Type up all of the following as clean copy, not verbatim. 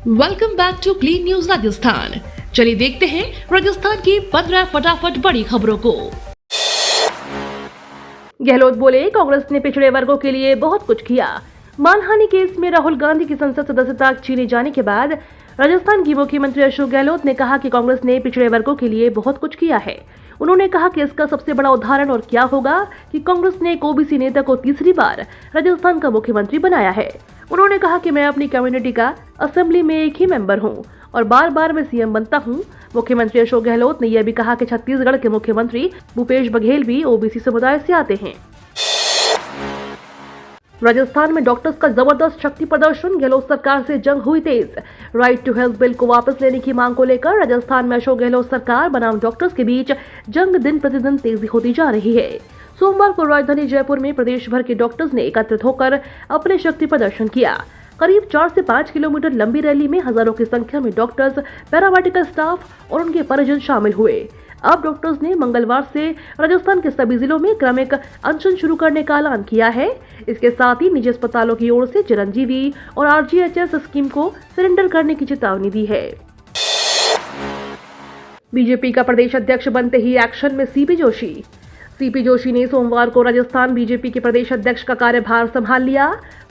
Welcome back to clean news Rajasthan. चलिए देखते हैं राजस्थान की 15 फटाफट बड़ी खबरों को। गहलोत बोले, कांग्रेस ने पिछड़े वर्गों के लिए बहुत कुछ किया। मानहानि केस में राहुल गांधी की संसद सदस्यता छीने जाने के बाद राजस्थान की मुख्यमंत्री अशोक गहलोत ने कहा कि कांग्रेस ने पिछड़े वर्गों के लिए बहुत कुछ किया है। उन्होंने कहा कि इसका सबसे बड़ा उदाहरण और क्या होगा कि कांग्रेस ने एक ओबीसी नेता को तीसरी बार राजस्थान का मुख्यमंत्री बनाया है। उन्होंने कहा कि मैं अपनी कम्युनिटी का असेंबली में एक ही मेंबर हूं और बार बार मैं सीएम बनता हूं। मुख्यमंत्री अशोक गहलोत ने यह भी कहा कि छत्तीसगढ़ के मुख्यमंत्री भूपेश बघेल भी ओबीसी समुदाय से आते हैं। राजस्थान में डॉक्टर्स का जबरदस्त शक्ति प्रदर्शन, गहलोत सरकार से जंग हुई तेज। राइट टू हेल्थ बिल को वापस लेने की मांग को लेकर राजस्थान में अशोक गहलोत सरकार बनाम डॉक्टर्स के बीच जंग दिन प्रतिदिन तेजी होती जा रही है। सोमवार को राजधानी जयपुर में प्रदेश भर के डॉक्टर्स ने एकत्रित होकर अपने शक्ति प्रदर्शन किया। करीब 4 से 5 किलोमीटर लंबी रैली में हजारों की संख्या में डॉक्टर्स, पैरामेडिकल स्टाफ और उनके परिजन शामिल हुए। अब डॉक्टर्स ने मंगलवार से राजस्थान के सभी जिलों में क्रमिक अनशन शुरू करने का ऐलान किया है। इसके साथ ही निजी अस्पतालों की ओर से चिरंजीवी और आरजीएचएस स्कीम को सरेंडर करने की चेतावनी दी है। बीजेपी का प्रदेश अध्यक्ष बनते ही एक्शन में सीपी जोशी ने सोमवार को राजस्थान बीजेपी के प्रदेश अध्यक्ष का कार्यभार संभाल लिया।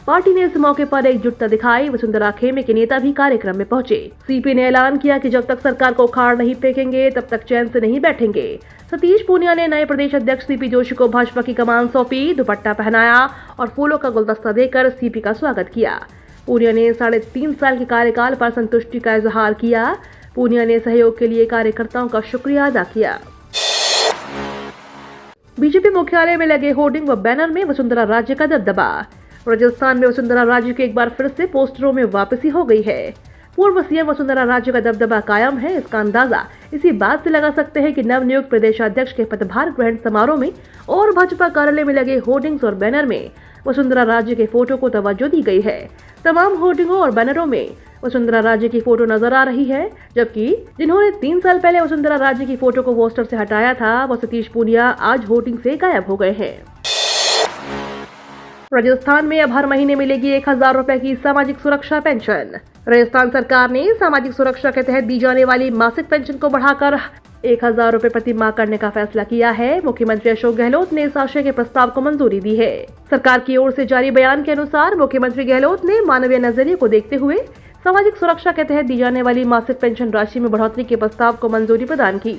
पार्टी ने इस मौके पर एकजुटता दिखाई। वसुंधरा खेमे के नेता भी कार्यक्रम में पहुंचे। सीपी ने ऐलान किया कि जब तक सरकार को उखाड़ नहीं फेंकेंगे तब तक चैन से नहीं बैठेंगे। सतीश पूनिया ने नए प्रदेश अध्यक्ष सीपी जोशी को भाजपा की कमान सौंपी, दुपट्टा पहनाया और फूलों का गुलदस्ता देकर सीपी का स्वागत किया। पूनिया ने 3.5 साल के कार्यकाल पर संतुष्टि का इजहार किया। पूनिया ने सहयोग के लिए कार्यकर्ताओं का शुक्रिया अदा किया। बीजेपी मुख्यालय में लगे होर्डिंग व बैनर में वसुंधरा राज्य का दबदबा। राजस्थान में वसुंधरा राज्य की एक बार फिर से पोस्टरों में वापसी हो गई है। पूर्व सीएम वसुंधरा राज्य का दबदबा कायम है। इसका अंदाजा इसी बात से लगा सकते हैं कि नवनियुक्त प्रदेशाध्यक्ष के पदभार ग्रहण समारोह में और भाजपा कार्यालय में लगे होर्डिंग्स और बैनर में वसुंधरा राज्य के फोटो को तवज्जो दी गई है। तमाम होर्डिंगों और बैनरों में वसुंधरा राज्य की फोटो नजर आ रही है, जबकि जिन्होंने 3 साल पहले वसुंधरा राज्य की फोटो को पोस्टर से हटाया था वह सतीश पूनिया आज होर्डिंग से गायब हो गए हैं। राजस्थान में अब हर महीने मिलेगी 1000 रुपए की सामाजिक सुरक्षा पेंशन। राजस्थान सरकार ने सामाजिक सुरक्षा के तहत दी जाने वाली मासिक पेंशन को बढ़ाकर 1000 रुपए प्रति माह करने का फैसला किया है। मुख्यमंत्री अशोक गहलोत ने इस आशय के प्रस्ताव को मंजूरी दी है। सरकार की ओर से जारी बयान के अनुसार मुख्यमंत्री गहलोत ने मानवीय नजरिए को देखते हुए सामाजिक सुरक्षा के तहत दी जाने वाली मासिक पेंशन राशि में बढ़ोतरी के प्रस्ताव को मंजूरी प्रदान की।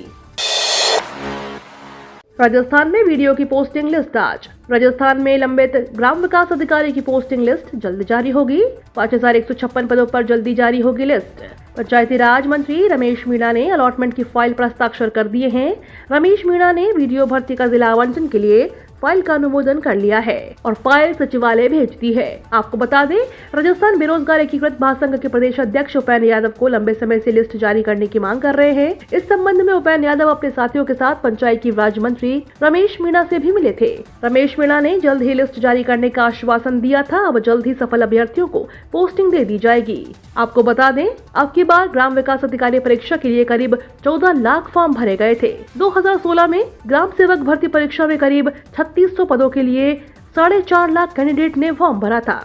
राजस्थान में वीडियो की पोस्टिंग लिस्ट आज। राजस्थान में लंबित ग्राम विकास अधिकारी की पोस्टिंग लिस्ट जल्द जारी होगी। 5156 पदों पर जल्दी जारी होगी लिस्ट। पंचायती राज मंत्री रमेश मीणा ने अलॉटमेंट की फाइल पर हस्ताक्षर कर दिए हैं। रमेश मीणा ने वीडियो भर्ती का जिला आवंटन के लिए फाइल का अनुमोदन कर लिया है और फाइल सचिवालय भेज दी है। आपको बता दें, राजस्थान बेरोजगार एकीकृत महासंघ के प्रदेश अध्यक्ष उपेन्द्र यादव को लंबे समय से लिस्ट जारी करने की मांग कर रहे हैं। इस संबंध में उपेन्द्र यादव अपने साथियों के साथ पंचायती राज मंत्री रमेश मीणा से भी मिले थे। रमेश मीणा ने जल्द ही लिस्ट जारी करने का आश्वासन दिया था। अब जल्द ही सफल अभ्यर्थियों को पोस्टिंग दे दी जाएगी। आपको बता दें, अब की बार ग्राम विकास अधिकारी परीक्षा के लिए करीब 14 लाख फॉर्म भरे गए थे। 2016 में ग्राम सेवक भर्ती परीक्षा में करीब 3600 पदों के लिए 4.5 लाख कैंडिडेट ने फॉर्म भरा था।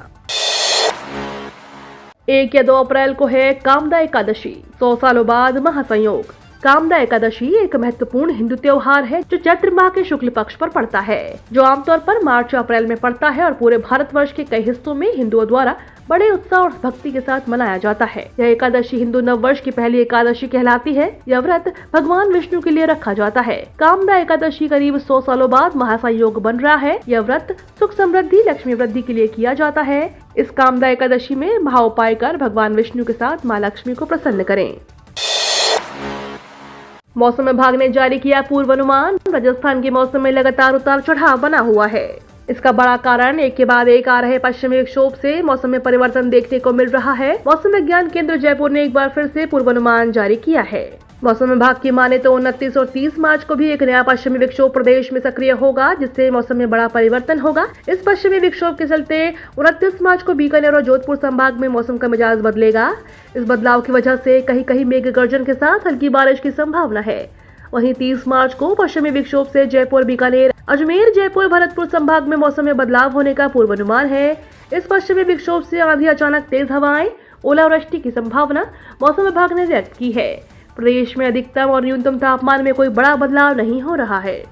1 या 2 अप्रैल को है कामदा एकादशी। 100 सालों बाद महासंयोग। कामदा एकादशी एक महत्वपूर्ण हिंदू त्योहार है जो चैत्र माह के शुक्ल पक्ष पर पड़ता है, जो आमतौर पर मार्च अप्रैल में पड़ता है और पूरे भारतवर्ष के कई हिस्सों में हिंदुओं द्वारा बड़े उत्साह और भक्ति के साथ मनाया जाता है। यह एकादशी हिंदू नववर्ष की पहली एकादशी कहलाती है। यह व्रत भगवान विष्णु के लिए रखा जाता है। कामदा एकादशी करीब 100 सालों बाद महासंयोग बन रहा है। यह व्रत सुख समृद्धि, लक्ष्मी वृद्धि के लिए किया जाता है। इस कामदा एकादशी में महाउपाय कर भगवान विष्णु के साथ माँ लक्ष्मी को प्रसन्न करें। मौसम विभाग ने जारी किया पूर्वानुमान। राजस्थान के मौसम में लगातार उतार चढ़ाव बना हुआ है। इसका बड़ा कारण एक के बाद एक आ रहे पश्चिमी विक्षोभ से मौसम में परिवर्तन देखने को मिल रहा है। मौसम विज्ञान केंद्र जयपुर ने एक बार फिर से पूर्वानुमान जारी किया है। मौसम विभाग की माने तो 29 और 30 मार्च को भी एक नया पश्चिमी विक्षोभ प्रदेश में सक्रिय होगा, जिससे मौसम में बड़ा परिवर्तन होगा। इस पश्चिमी विक्षोभ के चलते 29 मार्च को बीकानेर और जोधपुर संभाग में मौसम का मिजाज बदलेगा। इस बदलाव की वजह से कहीं कहीं मेघ गर्जन के साथ हल्की बारिश की संभावना है। वहीं 30 मार्च को पश्चिमी विक्षोभ से जयपुर, बीकानेर, अजमेर, जयपुर, भरतपुर संभाग में मौसम में बदलाव होने का पूर्वानुमान है। इस पश्चिमी विक्षोभ से आंधी, अचानक तेज हवाएं ओलावृष्टि की संभावना मौसम विभाग ने व्यक्त की है। प्रदेश में अधिकतम और न्यूनतम तापमान में कोई बड़ा बदलाव नहीं हो रहा है।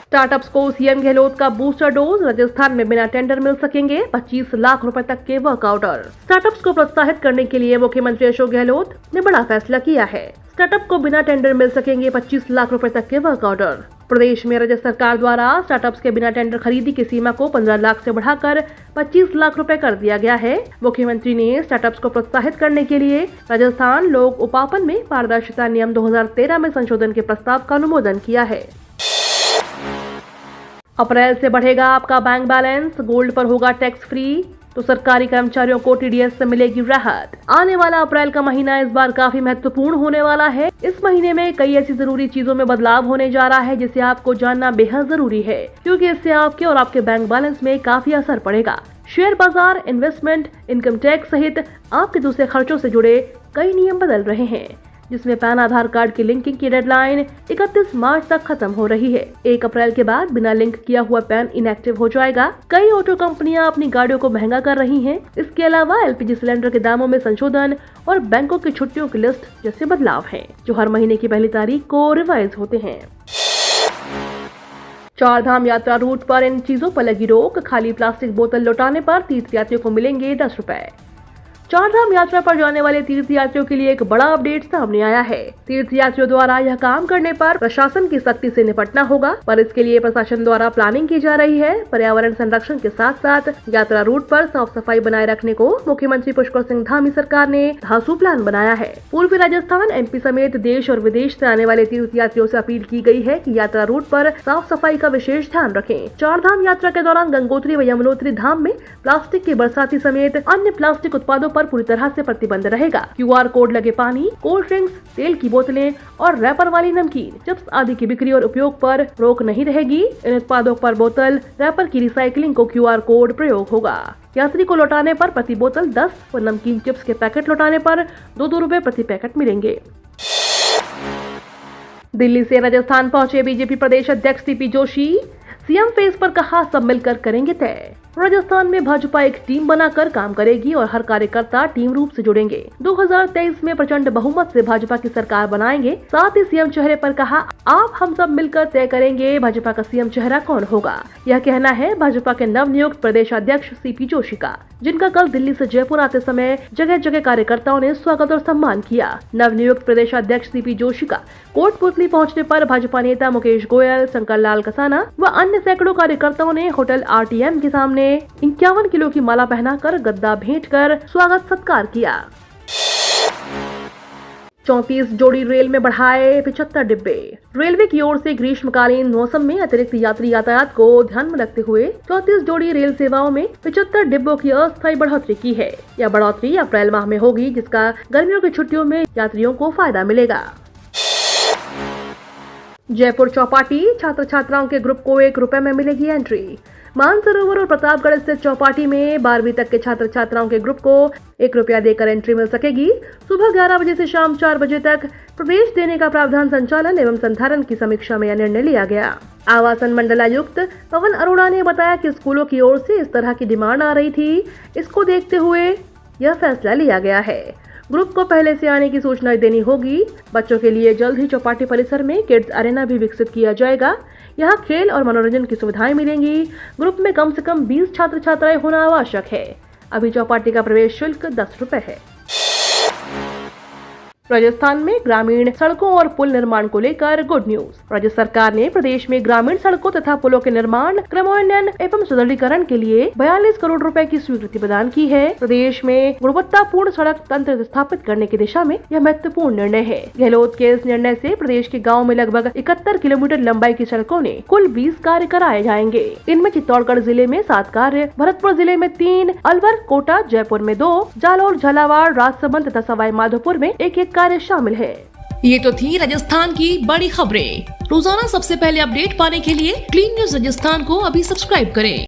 स्टार्टअप्स को सीएम गहलोत का बूस्टर डोज। राजस्थान में बिना टेंडर मिल सकेंगे 25 लाख रुपए तक के वर्क ऑर्डर। स्टार्टअप्स को प्रोत्साहित करने के लिए मुख्यमंत्री अशोक गहलोत ने बड़ा फैसला किया है। स्टार्टअप को बिना टेंडर मिल सकेंगे 25 लाख रुपए तक के वर्क ऑर्डर। प्रदेश में राज्य सरकार द्वारा स्टार्टअप्स के बिना टेंडर खरीदी की सीमा को 15 लाख से बढ़ाकर 25 लाख रुपए कर दिया गया है। मुख्यमंत्री ने स्टार्टअप्स को प्रोत्साहित करने के लिए राजस्थान लोक उपापन में पारदर्शिता नियम 2013 में संशोधन के प्रस्ताव का अनुमोदन किया है। अप्रैल से बढ़ेगा आपका बैंक बैलेंस, गोल्ड पर होगा टैक्स फ्री, तो सरकारी कर्मचारियों को टीडीएस से मिलेगी राहत। आने वाला अप्रैल का महीना इस बार काफी महत्वपूर्ण होने वाला है। इस महीने में कई ऐसी जरूरी चीजों में बदलाव होने जा रहा है जिसे आपको जानना बेहद जरूरी है, क्योंकि इससे आपके और आपके बैंक बैलेंस में काफी असर पड़ेगा। शेयर बाजार, इन्वेस्टमेंट, इनकम टैक्स सहित आपके दूसरे खर्चों से जुड़े कई नियम बदल रहे हैं, जिसमें पैन आधार कार्ड की लिंकिंग की डेडलाइन 31 मार्च तक खत्म हो रही है। 1 अप्रैल के बाद बिना लिंक किया हुआ पैन इनएक्टिव हो जाएगा। कई ऑटो कंपनियां अपनी गाड़ियों को महंगा कर रही हैं। इसके अलावा एलपीजी सिलेंडर के दामों में संशोधन और बैंकों की छुट्टियों की लिस्ट जैसे बदलाव हैं, जो हर महीने की पहली तारीख को रिवाइज होते हैं। 4 धाम यात्रा रूट पर इन चीजों पर लगी रोक। खाली प्लास्टिक बोतल लौटाने पर तीर्थयात्रियों को मिलेंगे 10 रुपए। 4 धाम यात्रा पर जाने वाले तीर्थयात्रियों के लिए एक बड़ा अपडेट सामने आया है। तीर्थयात्रियों द्वारा यह काम करने पर प्रशासन की सख्ती से निपटना होगा, पर इसके लिए प्रशासन द्वारा प्लानिंग की जा रही है। पर्यावरण संरक्षण के साथ साथ यात्रा रूट पर साफ सफाई बनाए रखने को मुख्यमंत्री पुष्कर सिंह धामी सरकार ने धांसू प्लान बनाया है। पूर्वी राजस्थान, एमपी समेत देश और विदेश से आने वाले तीर्थयात्रियों से अपील की गई है कि यात्रा रूट पर साफ सफाई का विशेष ध्यान रखें। 4 धाम यात्रा के दौरान गंगोत्री व यमुनोत्री धाम में प्लास्टिक की बरसाती समेत अन्य प्लास्टिक उत्पादों पर पूरी तरह से प्रतिबंध रहेगा। क्यूआर कोड लगे पानी, कोल्ड ड्रिंक्स, तेल की बोतलें और रैपर वाली नमकीन, चिप्स आदि की बिक्री और उपयोग पर रोक नहीं रहेगी। इन उत्पादों पर बोतल, रैपर की रिसाइकलिंग को क्यूआर कोड प्रयोग होगा। यात्री को लौटाने पर प्रति बोतल 10 व नमकीन चिप्स के पैकेट लौटाने पर 2-2 रुपए प्रति पैकेट मिलेंगे। दिल्ली से राजस्थान पहुंचे बीजेपी प्रदेश अध्यक्ष सीपी जोशी। सीएम फेस पर कहा, सब मिलकर करेंगे तय। राजस्थान में भाजपा एक टीम बनाकर काम करेगी और हर कार्यकर्ता टीम रूप से जुड़ेंगे। 2023 में प्रचंड बहुमत से भाजपा की सरकार बनाएंगे। साथ ही सीएम चेहरे पर कहा, आप हम सब मिलकर तय करेंगे भाजपा का सीएम चेहरा कौन होगा। यह कहना है भाजपा के नवनियुक्त प्रदेश अध्यक्ष सीपी जोशी का, जिनका कल दिल्ली से जयपुर आते समय जगह जगह कार्यकर्ताओं ने स्वागत और सम्मान किया। नवनियुक्त प्रदेश अध्यक्ष सीपी जोशी का कोटपुतली पहुंचने पर भाजपा नेता मुकेश गोयल, शंकर लाल कसाना व अन्य सैकड़ों कार्यकर्ताओं ने होटल आरटीएम के सामने 51 किलो की माला पहनाकर गद्दा भेंट कर स्वागत सत्कार किया। 34 जोड़ी रेल में बढ़ाए 75 डिब्बे। रेलवे की ओर से ग्रीष्मकालीन मौसम में अतिरिक्त यात्री यातायात को ध्यान में रखते हुए 34 जोड़ी रेल सेवाओं में 75 डिब्बों की अस्थायी बढ़ोतरी की है। यह बढ़ोतरी अप्रैल माह में होगी, जिसका गर्मियों की छुट्टियों में यात्रियों को फायदा मिलेगा। जयपुर चौपाटी, छात्र छात्राओं के ग्रुप को 1 रुपए में मिलेगी एंट्री। मानसरोवर और प्रतापगढ़ स्थित चौपाटी में 12वीं तक के छात्र छात्राओं के ग्रुप को 1 रुपया देकर एंट्री मिल सकेगी। सुबह 11 बजे से शाम 4 बजे तक प्रवेश देने का प्रावधान संचालन एवं संधारण की समीक्षा में यह निर्णय लिया गया। आवासन मंडलायुक्त पवन अरोड़ा ने बताया कि स्कूलों की ओर से इस तरह की डिमांड आ रही थी, इसको देखते हुए यह फैसला लिया गया है। ग्रुप को पहले से आने की सूचना देनी होगी। बच्चों के लिए जल्द ही चौपाटी परिसर में किड्स अरेना भी विकसित किया जाएगा। यहाँ खेल और मनोरंजन की सुविधाएं मिलेंगी। ग्रुप में कम से कम 20 छात्र छात्राएं होना आवश्यक है। अभी चौपाटी का प्रवेश शुल्क 10 रुपए है। राजस्थान में ग्रामीण सड़कों और पुल निर्माण को लेकर गुड न्यूज। राज्य सरकार ने प्रदेश में ग्रामीण सड़कों तथा पुलों के निर्माण, क्रमोन्नयन एवं सुदृढ़ीकरण के लिए 42 करोड़ रुपए की स्वीकृति प्रदान की है। प्रदेश में गुणवत्तापूर्ण सड़क तंत्र स्थापित करने की दिशा में यह महत्वपूर्ण निर्णय है। गहलोत के इस निर्णय से प्रदेश के गाँव में लगभग 71 किलोमीटर लंबाई की सड़कों ने कुल 20 कार्य कराए जाएंगे। इनमें चित्तौड़गढ़ जिले में 7 कार्य, भरतपुर जिले में 3, अलवर, कोटा, जयपुर में 2, जालौर, झालावाड़, राजसमंद तथा सवाई माधोपुर में 1-1 कार्य शामिल है। ये तो थी राजस्थान की बड़ी खबरें। रोजाना सबसे पहले अपडेट पाने के लिए क्लीन न्यूज राजस्थान को अभी सब्सक्राइब करें।